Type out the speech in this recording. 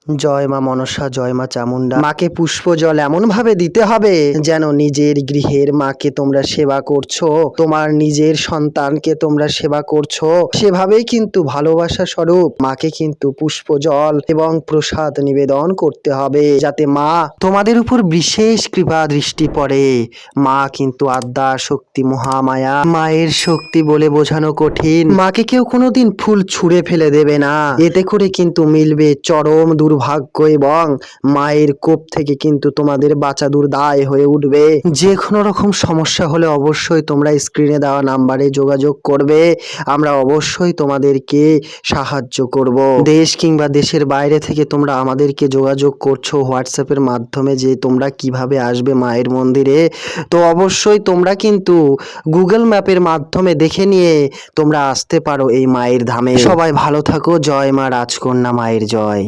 জয় মা মনসা, জয় মা চামুন্ডা। মাকে পুষ্প জল এমন ভাবে দিতে হবে যেন নিজের গৃহের মাকে তোমরা সেবা করছো, তোমার নিজের সন্তানকে তোমরা সেবা করছো, সেভাবেই কিন্তু ভালোবাসা স্বরূপ মাকে কিন্তু পুষ্প জল এবং প্রসাদ নিবেদন করতে হবে, যাতে মা তোমাদের উপর বিশেষ কৃপা দৃষ্টি পড়ে। মা কিন্তু আদ্যা শক্তি, মহামায়া। মায়ের শক্তি বলে বোঝানো কঠিন। মাকে কেউ কোনোদিন ফুল ছুঁড়ে ফেলে দেবে না, এতে করে কিন্তু মিলবে চরম দুর্ভাগ্য এবং মায়ের কোপ থেকে কিন্তু তোমাদের বাঁচা দুর্দায় হয়ে উঠবে। যে কোনো রকম সমস্যা হলে অবশ্যই তোমরা স্ক্রিনে দেওয়া নাম্বারে যোগাযোগ করবে, আমরা অবশ্যই তোমাদেরকে সাহায্য করব। দেশ কিংবা দেশের বাইরে থেকে তোমরা আমাদেরকে যোগাযোগ করছো হোয়াটসঅ্যাপের মাধ্যমে যে তোমরা কিভাবে আসবে মায়ের মন্দিরে, তো অবশ্যই তোমরা কিন্তু গুগল ম্যাপের মাধ্যমে দেখে নিয়ে তোমরা আসতে পারো এই মায়ের ধামে। সবাই ভালো থাকো। জয় মা রাজকন্যা মায়ের জয়।